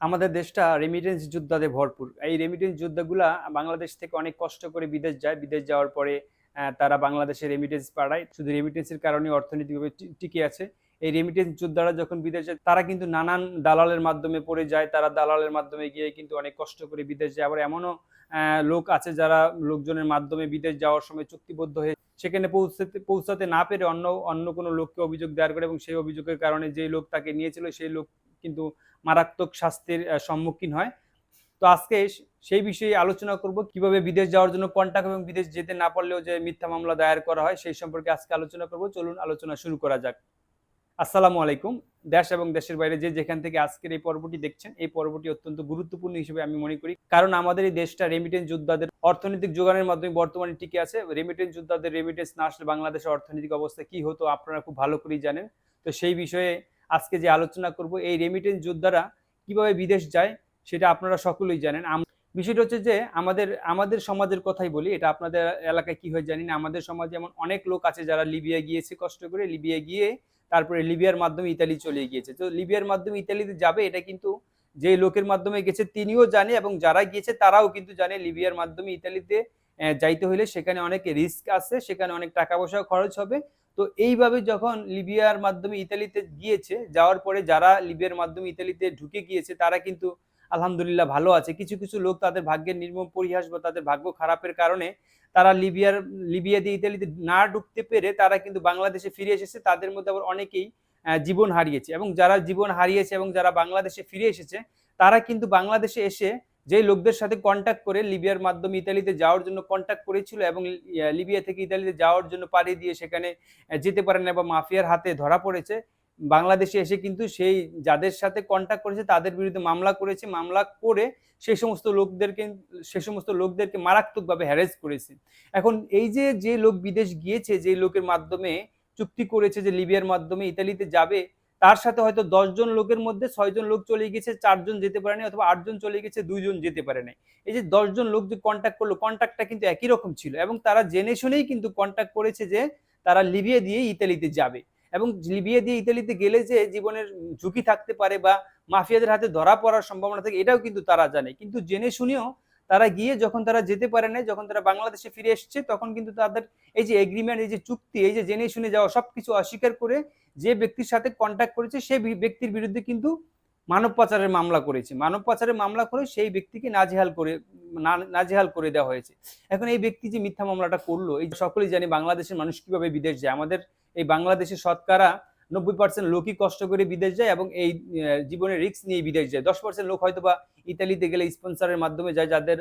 আমাদের দেশটা রেমিটেন্স যোদ্ধাতে ভরপুর। এই রেমিটেন্স যোদ্ধাগুলা বাংলাদেশ থেকে অনেক কষ্ট করে বিদেশ যায়। বিদেশ যাওয়ার পরে তারা বাংলাদেশে রেমিটেন্স পাঠায়। শুধু রেমিটেন্সের কারণে অর্থনৈতিকভাবে টিকে আছে। এই রেমিটেন্স যোদ্ধারা যখন বিদেশ যায় তারা কিন্তু নানান দালালের মাধ্যমে পড়ে যায়। তারা দালালের মাধ্যমে গিয়ে কিন্তু অনেক কষ্ট করে বিদেশ যায়। আবার এমনও লোক আছে যারা লোকজনের মাধ্যমে বিদেশ যাওয়ার সময় চুক্তিবদ্ধ হয়ে সেখানে পৌঁছাতে না পেরে অন্য অন্য কোনো লোককে অভিযোগ দায়ের করে এবং সেই অভিযোগের কারণে যে লোক তাকে নিয়েছিল সেই লোক কিন্তু মারাত্মক শাস্তির সম্মুখীন হয়। তো আজকে সেই বিষয়ে আলোচনা করব কিভাবে বিদেশ যাওয়ার জন্য কন্টাক্ট এবং বিদেশ যেতে না পারলেও যে মিথ্যা মামলা দায়ের করা হয় সেই সম্পর্কে আজকে আলোচনা করব। চলুন আলোচনা শুরু করা যাক। আসসালামু আলাইকুম। দেশ এবং দেশের বাইরে যে যেখান থেকে আজকের এই পর্বটি দেখছেন, এই পর্বটি অত্যন্ত গুরুত্বপূর্ণ হিসেবে আমি মনে করি, কারণ আমাদের এই দেশটা রেমিটেন্স যোদ্ধাদের অর্থনৈতিক যোগানের মাধ্যমে বর্তমানে টিকে আছে। রেমিটেন্স যোদ্ধাদের রেমিটেন্স না আসলে বাংলাদেশের অর্থনৈতিক অবস্থা কি হতো আপনারা খুব ভালো করেই জানেন। তো সেই বিষয়ে আজকে যে আলোচনা করব, এই রেমিটেন্স যোদ্ধারা কিভাবে বিদেশ যায় সেটা আপনারা সকলেই জানেন। বিষয়টা হচ্ছে যে আমাদের আমাদের সমাজের কথাই বলি, এটা আপনাদের এলাকায় কি হয় জানি না। আমাদের সমাজে এমন অনেক লোক আছে যারা লিবিয়া গিয়েছে, কষ্ট করে লিবিয়া গিয়ে তারপরে লিবিয়ার মাধ্যমে ইতালি চলে গিয়েছে। তো লিবিয়ার মাধ্যমে ইতালিতে যাবে এটা কিন্তু যে লোকের মাধ্যমে গেছে তিনিও জানে এবং যারা গিয়েছে তারাও কিন্তু জানে লিবিয়ার মাধ্যমে ইতালিতে যাইতে হলে সেখানে অনেক রিস্ক আছে, সেখানে অনেক টাকা পয়সা খরচ হবে। তো এইভাবে যখন লিবিয়ার মাধ্যমে ইতালিতে গিয়েছে, যাওয়ার পরে যারা লিবিয়ার মাধ্যমে ইতালিতে ঢুকে গিয়েছে তারা কিন্তু আলহামদুলিল্লাহ ভালো আছে। কিছু কিছু লোক তাদের ভাগ্যের নির্মম পরিহাস বা তাদের ভাগ্য খারাপের কারণে তারা লিবিয়া দিয়ে ইতালিতে না ঢুকতে পেরে তারা কিন্তু বাংলাদেশে ফিরে এসেছে। তাদের মধ্যে আবার অনেকেই জীবন হারিয়েছে, এবং যারা জীবন হারিয়েছে এবং যারা বাংলাদেশে ফিরে এসেছে তারা কিন্তু বাংলাদেশে এসে যে লোকদের সাথে কন্ট্যাক্ট করে লিবিয়ার মাধ্যমে ইতালিতে যাওয়ার জন্য কন্ট্যাক্ট করেছিল এবং লিবিয়া থেকে ইতালিতে যাওয়ার জন্য পাড়ি দিয়ে সেখানে যেতে পারে না বা মাফিয়ার হাতে ধরা পড়েছে, বাংলাদেশে এসে কিন্তু সেই যাদের সাথে কন্ট্যাক্ট করেছে তাদের বিরুদ্ধে মামলা করেছে। মামলা করে সেই সমস্ত লোকদেরকে মারাত্মকভাবে হ্যারেস করেছে। এখন এই যে লোক বিদেশ গিয়েছে, যে লোকের মাধ্যমে চুক্তি করেছে যে লিবিয়ার মাধ্যমে ইতালিতে যাবে, তার সাথে হয়তো 10 জন লোকের মধ্যে 6 জন লোক চলে গেছে, 4 জন যেতে পারেনি, অথবা 8 জন চলে গেছে, 2 জন যেতে পারে নাই। এই যে 10 জন লোক যে কন্ট্যাক্ট করলো, কন্ট্যাক্টটা কিন্তু একই রকম ছিল এবং তারা জেনে শুনেই কিন্তু কন্ট্যাক্ট করেছে যে তারা লিবিয়া দিয়ে ইতালিতে যাবে এবং লিবিয়া দিয়ে ইতালিতে গেলে যে জীবনের ঝুঁকি থাকতে পারে বা মাফিয়াদের হাতে ধরা পড়ার সম্ভাবনা থাকে এটাও কিন্তু তারা জানে। কিন্তু জেনে শুনেও তারা গিয়ে যখন তারা যেতে পারে না, যখন তারা বাংলাদেশে ফিরে এসছে, তখন কিন্তু তাদের এই যে এগ্রিমেন্ট, এই যে চুক্তি, এই যে জেনে শুনে যাওয়া, সবকিছু অস্বীকার করে যে ব্যক্তির সাথে কন্ট্যাক্ট করেছে সেই ব্যক্তির বিরুদ্ধে কিন্তু মানব পাচারের মামলা করেছে। মানব পাচারের মামলা করে সেই ব্যক্তিকে নাজেহাল করে দেওয়া হয়েছে। এখন এই ব্যক্তি যে মিথ্যা মামলাটা করলো, এই সকলেই জানি বাংলাদেশের মানুষ কিভাবে বিদেশ যায়। আমাদের এই বাংলাদেশের শতকরা 90% লোকই কষ্ট করে বিদেশ যায় এবং এই জীবনের রিস্ক নিয়ে বিদেশ যায়। 10% লোক হয়তো বা ইতালিতে গেলে স্পন্সরের মাধ্যমে যায়, যাদের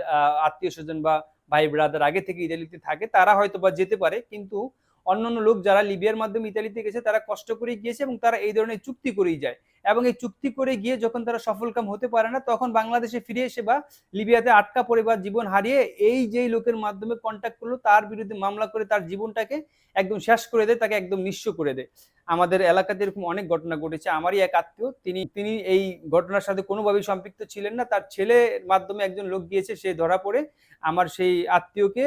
আত্মীয় স্বজন বা ভাই ব্রাদার আগে থেকে ইতালিতে থাকে তারা হয়তো বা যেতে পারে। কিন্তু অন্যান্য লোক যারা লিবিয়ার মাধ্যমে ইতালিতে গেছে তারা কষ্ট করে গিয়েছে এবং তারা এই ধরনের চুক্তি করেই যায় এবং এই চুক্তি করে গিয়ে যখন তারা সফলকাম হতে পারে না, তখন বাংলাদেশে ফিরে এসে বা লিবিয়াতে আটকা পড়ে বা জীবন হারিয়ে এই যেই লোকের মাধ্যমে কন্ট্যাক্ট করলো তার বিরুদ্ধে মামলা করে তার জীবনটাকে একদম শেষ করে দেয়, তাকে একদম নিঃস্ব করে দেয়। আমাদের এলাকাতে এরকম অনেক ঘটনা ঘটেছে। আমারই এক আত্মীয়, তিনি এই ঘটনার সাথে কোনোভাবেই সম্পৃক্ত ছিলেন না। তার ছেলের মাধ্যমে একজন লোক গিয়েছে, সে ধরা পড়ে আমার সেই আত্মীয়কে,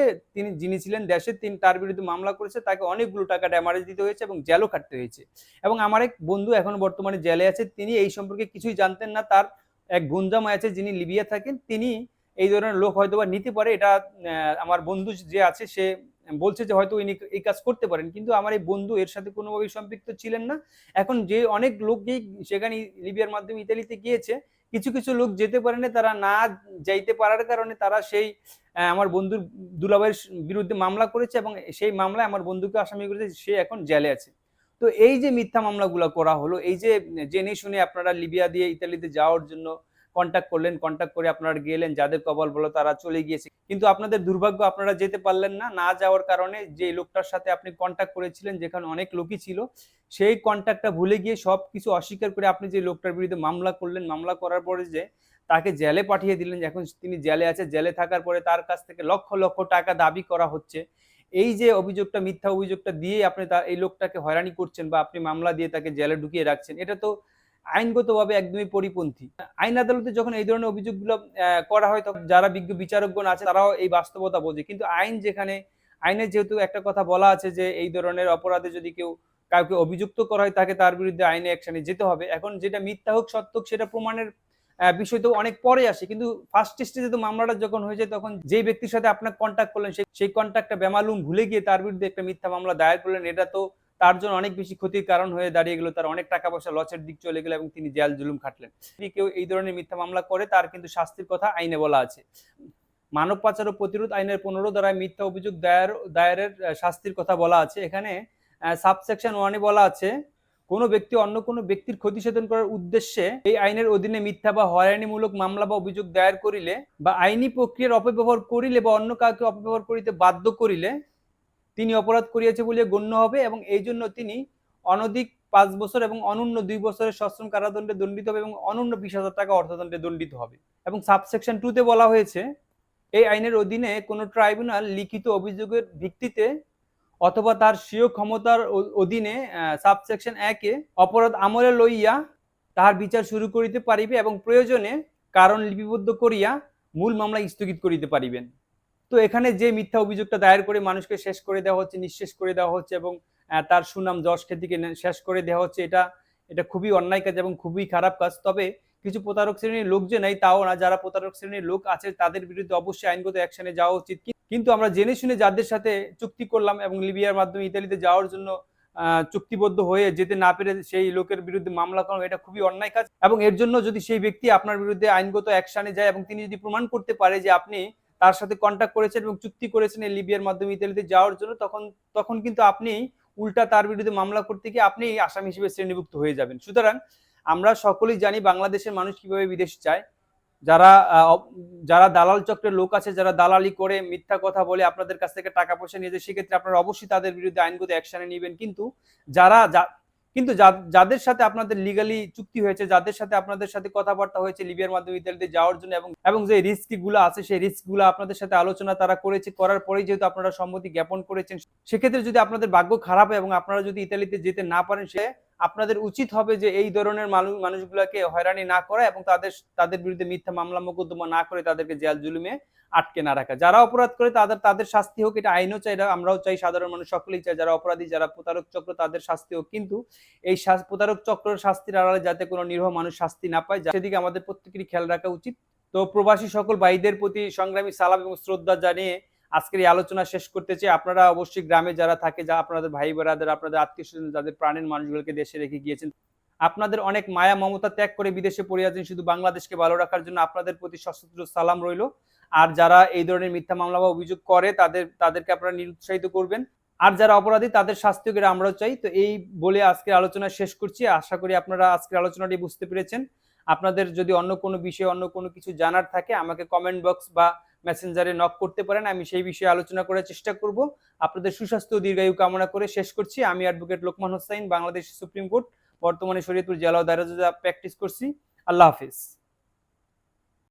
যিনি ছিলেন দেশে, তিনি তার বিরুদ্ধে মামলা করেছে, তাকে অনেকগুলো টাকা ড্যামারেজ দিতে হয়েছে এবং জেলও খাটতে হয়েছে। এবং আমার এক বন্ধু এখন বর্তমানে জেলে আছে, তিনি এই সম্পর্কে কিছুই জানতেন না। তার এক গুঞ্জামাই আছে যিনি লিবিয়া থাকেন, তিনি এই ধরনের লোক হয়তো বা নিতে পারে, এটা আমার বন্ধু যে আছে সে বলছে যে হয়তো ইনি এই কাজ করতে পারেন, কিন্তু আমার এই বন্ধু এর সাথে কোনোভাবেই সম্পৃক্ত ছিলেন না। এখন যে অনেক লোকই সেখানে লিবিয়ার মাধ্যমে ইতালিতে গিয়েছে, কিছু কিছু লোক যেতে পারে না, তারা না যাইতে পারার কারণে তারা সেই আমার বন্ধুর দুলাভাইয়ের বিরুদ্ধে মামলা করেছে এবং সেই মামলায় আমার বন্ধুকে আসামি করেছে, সে এখন জেলে আছে। তো এই যে মিথ্যা মামলাগুলো করা হলো, এই যে জেনে শুনে আপনারা লিবিয়া দিয়ে ইতালিতে যাওয়ার জন্য কন্ট্যাক্ট করলেন, কন্ট্যাক্ট করে আপনারা গেলেন, যাদের কপাল বলো তারা চলে গিয়েছে, কিন্তু আপনাদের দুর্ভাগ্য আপনারা যেতে পারলেন না। না যাওয়ার কারণে যে লোকটার সাথে আপনি কন্ট্যাক্ট করেছিলেন, যেখানে অনেক লোকই ছিল, সেই কন্ট্যাক্টটা ভুলে গিয়ে সবকিছু অস্বীকার করে আপনি যে লোকটার বিরুদ্ধে মামলা করলেন, মামলা করার পরে যে তাকে জেলে পাঠিয়ে দিলেন, এখন তিনি জেলে আছে, জেলে থাকার পরে তার কাছ থেকে লক্ষ লক্ষ টাকা দাবি করা হচ্ছে। এই যে অভিযোগটা, মিথ্যা অভিযোগটা দিয়ে আপনি এই লোকটাকে হয়রানি করছেন বা আপনি মামলা দিয়ে তাকে জেলে ঢুকিয়ে রাখছেন, এটা তো আইনগতভাবে একদমই পরিপন্থী। আইন আদালতে যখন এই ধরনের অভিযোগগুলো করা হয়, তখন যারা বিজ্ঞ বিচারকগণ আছে তারাও এই বাস্তবতা বোঝে। কিন্তু আইনের যেহেতু একটা কথা বলা আছে যে এই ধরনের অপরাধে যদি কাউকে অভিযুক্ত করা হয়, তাকে তার বিরুদ্ধে আইনে অ্যাকশনে যেতে হবে। এখন যেটা মিথ্যা হোক সত্য হোক সেটা প্রমাণের বিষয় তো অনেক পরে আসে, কিন্তু ফার্স্ট স্টেজে তো মামলাটা যখন হয়ে যায় তখন যেই ব্যক্তির সাথে আপনার কন্ট্যাক্ট করলেন সেই কন্ট্যাক্টটা বেমালুম ভুলে গিয়ে তার বিরুদ্ধে একটা মিথ্যা মামলা দায়ের করলেন, এটা তো তার জন্য অনেক বেশি ক্ষতির কারণ হয়ে দাঁড়িয়ে গেল, তার অনেক টাকা পয়সা লসের দিক চলে গেল এবং তিনি জেল জুলুম খাটলেন। যদি কেউ এই ধরনের মিথ্যা মামলা করে তার কিন্তু শাস্তির কথা আইনে বলা আছে। মানব পাচার ও প্রতিরোধ আইনের 15 ধারায় মিথ্যা অভিযোগ দায়েরের শাস্তির কথা বলা আছে। এখানে সাবসেকশন 1 বলা আছে, কোনো ব্যক্তি অন্য কোনো ব্যক্তির ক্ষতি সাধন করার উদ্দেশ্যে এই আইনের অধীনে মিথ্যা বা হয়রানিমূলক মামলা বা অভিযোগ দায়ের করিলে বা আইনি প্রক্রিয়ার অপব্যবহার করিলে বা অন্য কাউকে অপব্যবহার করিতে বাধ্য করিলে তিনি অপরাধ করিয়াছে বলিয়া গণ্য হবে এবং এই জন্য তিনি অনধিক 5 বছর এবং অনূন্য 2 বছরের সশ্রম কারাদণ্ডে দণ্ডিত হবে এবং অনূন্য 20,000 টাকা অর্থদণ্ডে দণ্ডিত হবে। এবং সাবসেকশন 2 তে বলা হয়েছে, এই আইনের অধীনে কোনো ট্রাইব্যুনাল লিখিত অভিযোগের ভিত্তিতে অথবা তার স্বীয় ক্ষমতার অধীনে সাবসেকশন 1 এ অপরাধ আমলে লইয়া তাহার বিচার শুরু করিতে পারিবে এবং প্রয়োজনে কারণ লিপিবদ্ধ করিয়া মূল মামলা স্থগিত করিতে পারিবেন। তো এখানে যে মিথ্যা অভিযোগটা দায়ের করে মানুষকে শেষ করে দেওয়া হচ্ছে, নিঃশেষ করে দেওয়া হচ্ছে এবং তার সুনাম যশ খ্যাতিকে শেষ করে দেওয়া হচ্ছে, এটা খুবই অন্যায় কাজ এবং খুবই খারাপ কাজ। তবে কিছু প্রতারক শ্রেণীর লোক যে নাই তাও না, যারা প্রতারক শ্রেণীর লোক আছে তাদের বিরুদ্ধে অবশ্যই আইনগত অ্যাকশনে যাওয়া উচিত। কিন্তু আমরা জেনে শুনে যাদের সাথে চুক্তি করলাম এবং লিবিয়ার মাধ্যমে ইতালিতে যাওয়ার জন্য চুক্তিবদ্ধ হয়ে যেতে না পেরে সেই লোকের বিরুদ্ধে মামলা করা, এটা খুবই অন্যায় কাজ। এবং এর জন্য যদি সেই ব্যক্তি আপনার বিরুদ্ধে আইনগত অ্যাকশনে যায় এবং তিনি যদি প্রমাণ করতে পারে যে আপনি তার সাথে কন্ট্যাক্ট করেছেন এবং চুক্তি করেছেন এই লিবিয়ার মাধ্যমে ইতালিতে যাওয়ার জন্য, তখন কিন্তু আপনি উল্টা তার বিরুদ্ধে মামলা করতে গিয়ে আপনি আসামি হিসেবে শ্রেণীভুক্ত হয়ে যাবেন। সুতরাং আমরা সকলেই জানি বাংলাদেশের মানুষ কিভাবে বিদেশ যায়। যারা দালাল চক্রের লোক আছে, যারা দালালি করে মিথ্যা কথা বলে আপনাদের কাছ থেকে টাকা পয়সা নিয়ে যায়, সেক্ষেত্রে আপনারা অবশ্যই তাদের বিরুদ্ধে আইনগত অ্যাকশনে নেবেন। কিন্তু যাদের সাথে আপনাদের লিগালি চুক্তি হয়েছে, যাদের সাথে আপনাদের সাথে কথাবার্তা হয়েছে লিবিয়ার মাধ্যমে ইতালিতে যাওয়ার জন্য এবং যে রিস্ক গুলো আছে সেই রিস্ক গুলো আপনাদের সাথে আলোচনা তারা করেছে, করার পরেই যেহেতু আপনারা সম্মতি জ্ঞাপন করেছেন, সেক্ষেত্রে যদি আপনাদের ভাগ্য খারাপ হয় এবং আপনারা যদি ইতালিতে যেতে না পারেন, সে আপনাদের উচিত হবে যে এই ধরনের মানুষগুলোকে হয়রানি না করা এবং তাদের বিরুদ্ধে মিথ্যা মামলা মোকদ্দমা না করে তাদেরকে জেল জুলুমে আটকে না রাখা। যারা অপরাধ করে তাদের শাস্তি হোক, এটা আইনও চাই, আমরাও চাই, সাধারণ মানুষ সকলেই চাই। যারা অপরাধী, যারা প্রতারক চক্র, তাদের শাস্তি হোক, কিন্তু এই প্রতারক চক্রের শাস্তির আড়ালে যাতে কোনো নিরীহ মানুষ শাস্তি না পায়, সেদিকে আমাদের প্রত্যেকেরই খেয়াল রাখা উচিত। তো প্রবাসী সকল ভাইদের প্রতি সংগ্রামী সালাম এবং শ্রদ্ধা জানিয়ে আজকের এই আলোচনা শেষ করতে চাই। আপনারা অবশ্যই গ্রামে যারা থাকে, যা আপনাদের ভাই বোনেদের, আপনাদের আত্মীয় স্বজন, যাদের প্রাণের মানুষগুলোকে দেশে রেখে গিয়েছেন, আপনাদের অনেক মায়া মমতা ত্যাগ করে বিদেশে পড়ে আছেন শুধু বাংলাদেশকে ভালো রাখার জন্য, আপনাদের প্রতি সশস্ত্র সালাম রইল। আর যারা এই ধরনের মিথ্যা মামলা বা অভিযোগ করে তাদেরকে আপনারা নিরুৎসাহিত করবেন। আর যারা অপরাধী তাদের শাস্তি করে আমরাও চাই। তো এই বলে আজকের আলোচনা শেষ করছি। আশা করি আপনারা আজকের আলোচনাটি বুঝতে পেরেছেন। আপনাদের যদি অন্য কোনো বিষয়ে অন্য কোনো কিছু জানার থাকে, আমাকে কমেন্ট বক্স বা মেসেঞ্জারে নক করতে পারেন, আমি সেই বিষয়ে আলোচনা করার চেষ্টা করব। আপনাদের সুস্বাস্থ্য ও দীর্ঘায়ু কামনা করে শেষ করছি। আমি advocate Lokman Hossain, Bangladesh supreme court বর্তমানে শরীয়তপুর জেলা ও দায়রা জজে প্র্যাকটিস করছি। আল্লাহ হাফিজ।